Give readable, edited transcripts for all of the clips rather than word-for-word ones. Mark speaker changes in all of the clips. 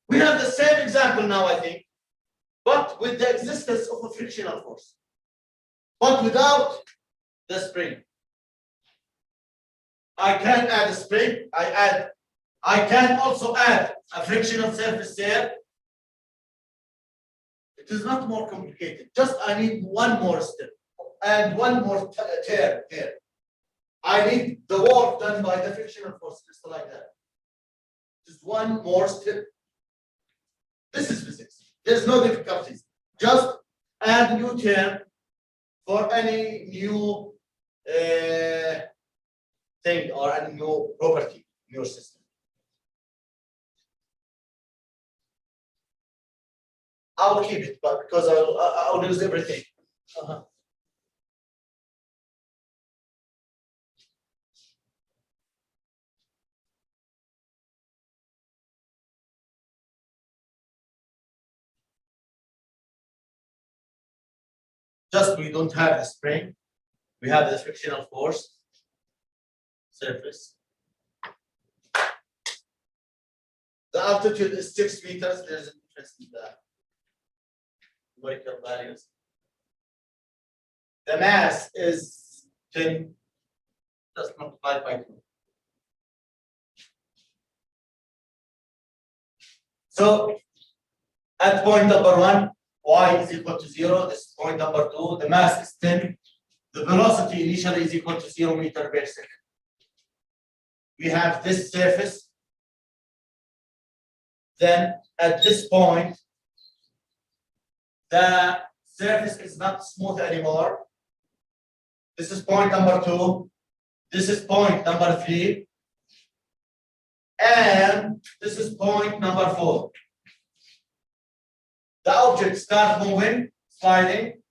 Speaker 1: We have the same example now, I think, but with the existence of a frictional force, but without the spring. I can add a spring, I can also add a frictional surface there. It is not more complicated. Just I need one more step and one more tear here. I need the work done by the frictional force, just like that. Just one more step. This is physics. There's no difficulties. Just add new term for any new thing or any new property in your system. I'll keep it, but because I'll lose everything. Just we don't have the spring, we have the frictional force surface. The altitude is 6 meters. There's a difference in the numerical values. The mass is 10, just multiplied by 2. So at point number 1, y is equal to 0. This is point number 2. The mass is 10. The velocity initially is equal to 0 meter per second. We have this surface. Then at this point, the surface is not smooth anymore. This is point number 2. This is point number 3. And this is point number 4. The object starts moving, sliding,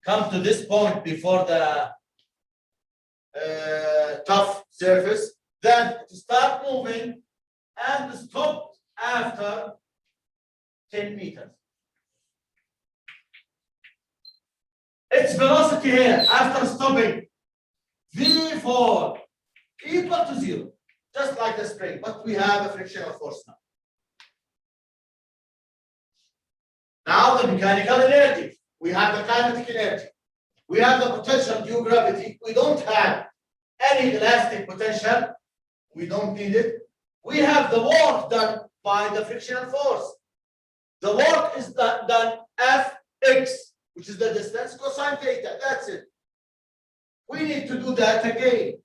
Speaker 1: come to this point before the tough surface, then to start moving and stop after 10 meters. Its velocity here after stopping, V4 equal to 0, just like the spring, but we have a frictional force now. Now the mechanical energy, we have the kinetic energy, we have the potential due gravity, we don't have any elastic potential, we don't need it. We have the work done by the frictional force. The work is done Fx, which is the distance, cosine theta, that's it. We need to do that again.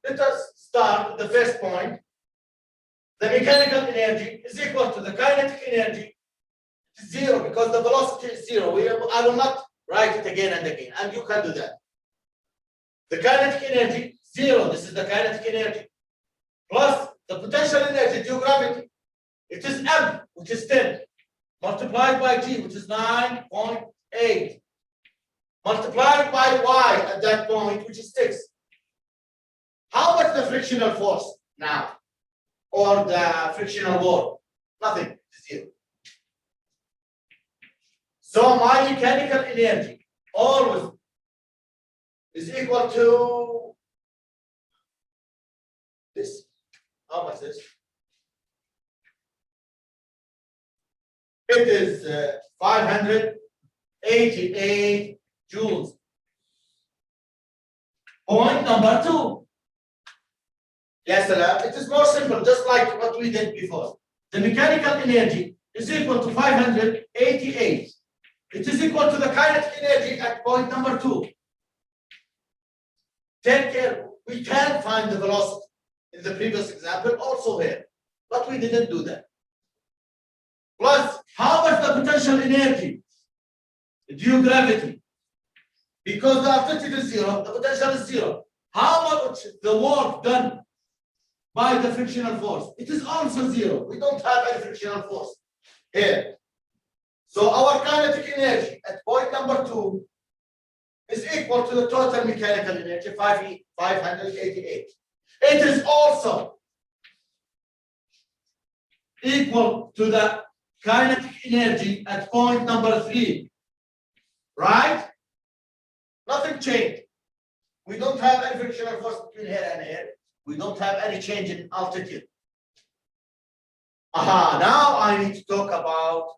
Speaker 1: Let us start with the first point. The mechanical energy is equal to the kinetic energy. It's 0 because the velocity is 0. I will not write it again and again, and you can do that. The kinetic energy, 0. This is the kinetic energy. Plus the potential energy due gravity. It is M, which is 10, multiplied by G, which is 9.8, multiplied by Y at that point, which is 6. How much the frictional force now? Or the frictional work? Nothing, 0. So my mechanical energy always is equal to this. How much is this? It is 588 joules. Point number 2. Yes, it is more simple, just like what we did before. The mechanical energy is equal to 588. It is equal to the kinetic energy at point number 2. Take care, we can find the velocity in the previous example, also here, but we didn't do that. Plus, how much the potential energy due gravity? Because the altitude is 0, the potential is 0. How much the work done by the frictional force? It is also 0. We don't have any frictional force here. So our kinetic energy at point number 2 is equal to the total mechanical energy, 588. It is also equal to the kinetic energy at point number 3, right? Nothing changed. We don't have any frictional force between here and here. We don't have any change in altitude. Aha, now I need to talk about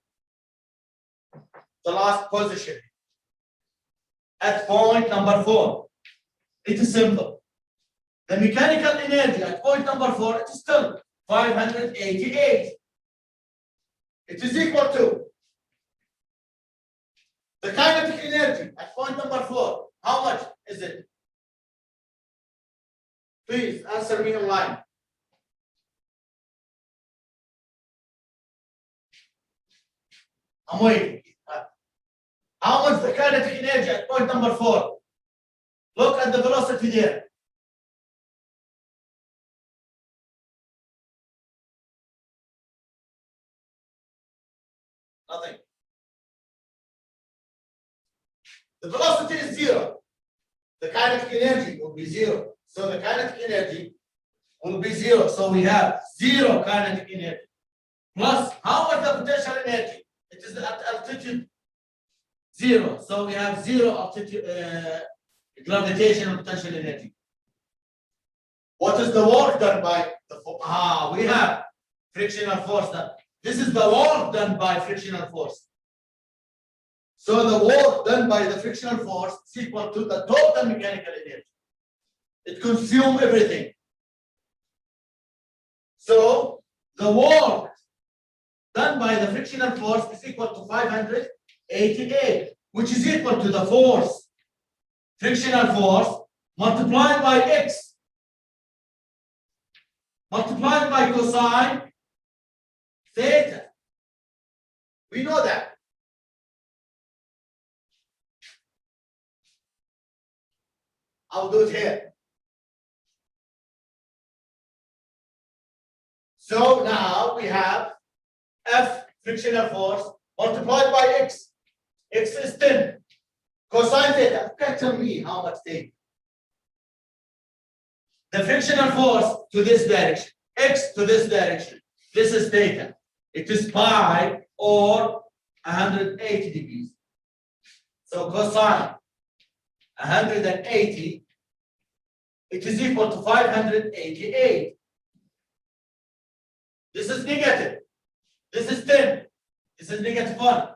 Speaker 1: the last position. At point number 4. It is simple. The mechanical energy at point number 4, it is still 588. It is equal to the kinetic energy at point number 4. How much is it? Please answer me online. I'm waiting. How much the kinetic energy at point number 4? Look at the velocity there. Nothing. The velocity is 0. The kinetic energy will be 0. So the kinetic energy will be 0. So we have 0 kinetic energy. Plus, how much the potential energy? It is at altitude 0. So we have 0 altitude gravitational potential energy. What is the work done by the force? We have frictional force. This is the work done by frictional force. So the work done by the frictional force is equal to the total mechanical energy. It consumes everything. So the work done by the frictional force is equal to 588, which is equal to the force, frictional force, multiplied by x, multiplied by cosine theta. We know that. I'll do it here. So now we have F frictional force multiplied by x. X is 10. Cosine theta. You can tell me how much theta. The frictional force to this direction. X to this direction. This is theta. It is pi or 180 degrees. So cosine 180, it is equal to 588. This is negative. This is 10. This is negative 1.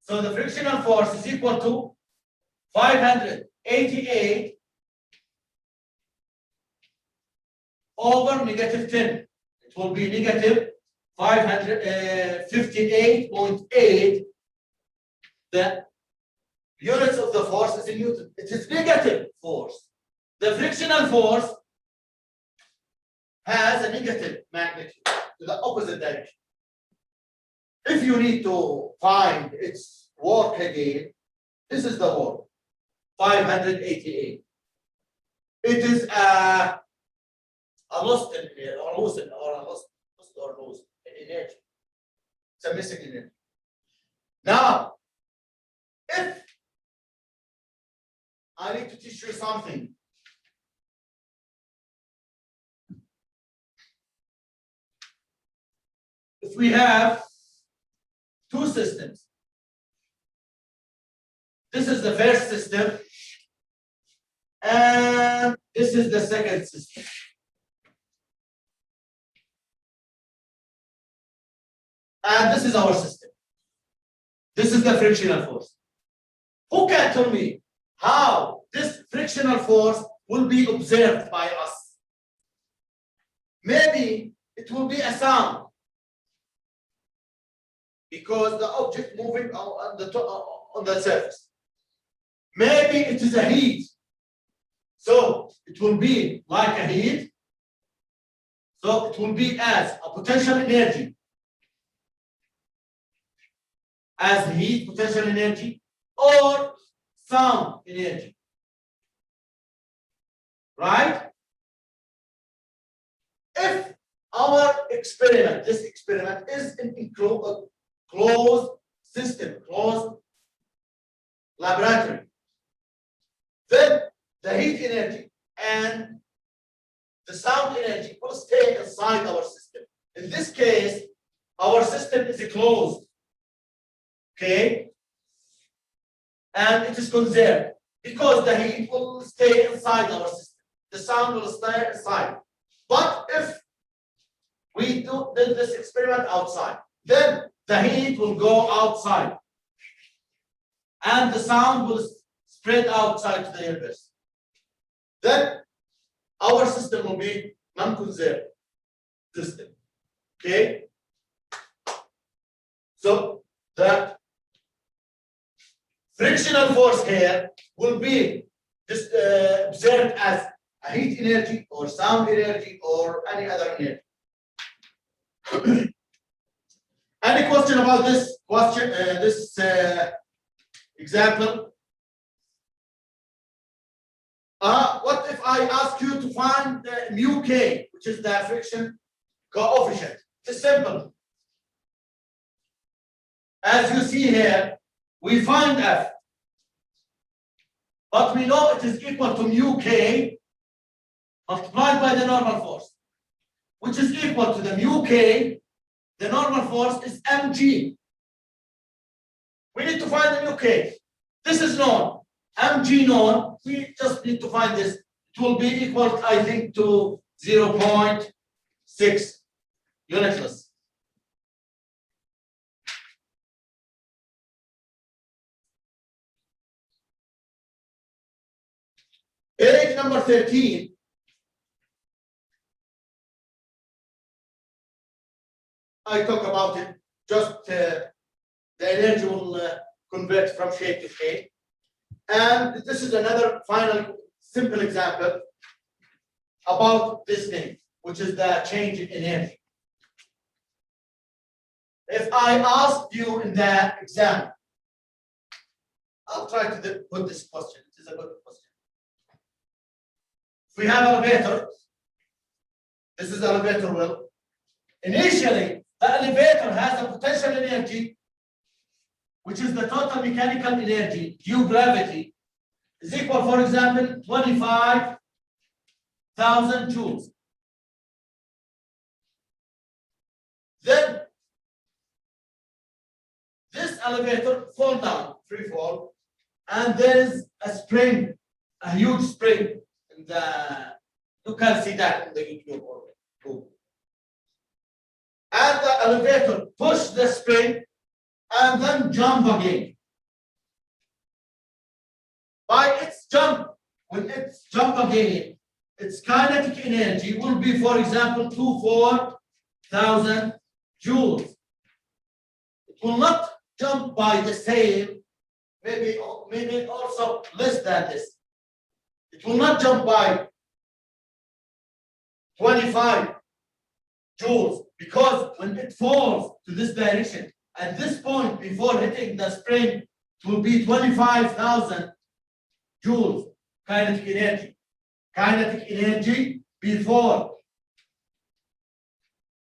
Speaker 1: So the frictional force is equal to 588 over negative 10. It will be negative 558.8. The units of the force is in Newton. It is negative force. The frictional force has a negative magnitude to the opposite direction. If you need to find its work again, this is the work, 588. It is a loss in energy. It's a missing energy. Now, if I need to teach you something, if we have two systems, this is the first system and this is the second system. And this is our system. This is the frictional force. Who can tell me how this frictional force will be observed by us? Maybe it will be a sound because the object moving on the surface. Maybe it is a heat. So it will be like a heat. So it will be as a potential energy, as heat potential energy, or sound energy. Right? If our experiment, this experiment is in a closed system, closed laboratory, then the heat energy and the sound energy will stay inside our system. In this case, our system is closed. Okay? And it is conserved. because the heat will stay inside our system. The sound will stay inside. But if we do this experiment outside, then the heat will go outside and the sound will spread outside to the universe. Then our system will be non-conserved system. Okay? So the frictional force here will be just observed as a heat energy or sound energy or any other energy. Any question about this question? Example? What if I ask you to find the mu k, which is the friction coefficient? It's simple. As you see here, we find F, but we know it is equal to mu k multiplied by the normal force, which is equal to the mu k. The normal force is mg. We need to find the mu k. This is known. Mg known. We just need to find this. It will be equal, I think, to 0.6 unitless. Page number 13. I talk about it, just the energy will convert from shape to shape. And this is another final simple example about this thing, which is the change in energy. If I asked you in the exam, I'll try to put this question. It is a good question. If we have elevator, this is elevator wheel. Initially, the elevator has a potential energy, which is the total mechanical energy due gravity, is equal, for example, 25,000 joules. Then this elevator fall down, free fall, and there is a spring, a huge spring. In you can see that in the YouTube or Google. And the elevator push the spring and then jump again. By its jump, when it's jump again, its kinetic energy will be, for example, 24,000 joules. It will not jump by the same, maybe also less than this. It will not jump by 25 joules, because when it falls to this direction, at this point before hitting the spring, it will be 25,000 joules kinetic energy. Kinetic energy before.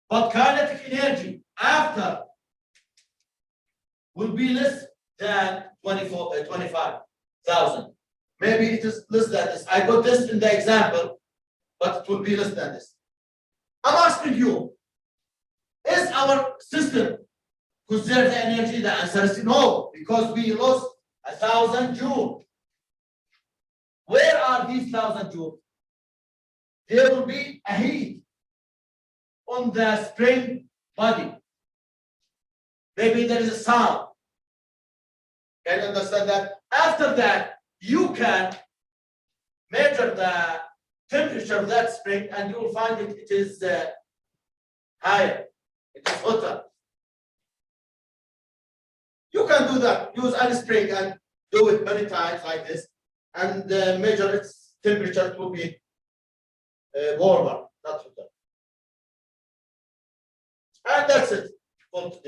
Speaker 1: But kinetic energy after will be less than 25,000. Maybe it is less than this. I got this in the example, but it will be less than this. I'm asking you, is our system conserve the energy? The answer is no, because we lost 1,000 joules. Where are these 1,000 joules? There will be a heat on the spring body. Maybe there is a sound. Can you understand that? After that, you can measure the temperature of that spring and you will find it is higher. It is hotter. You can do that. Use any spring and do it many times like this and measure its temperature to be warmer, not hotter. And that's it for today.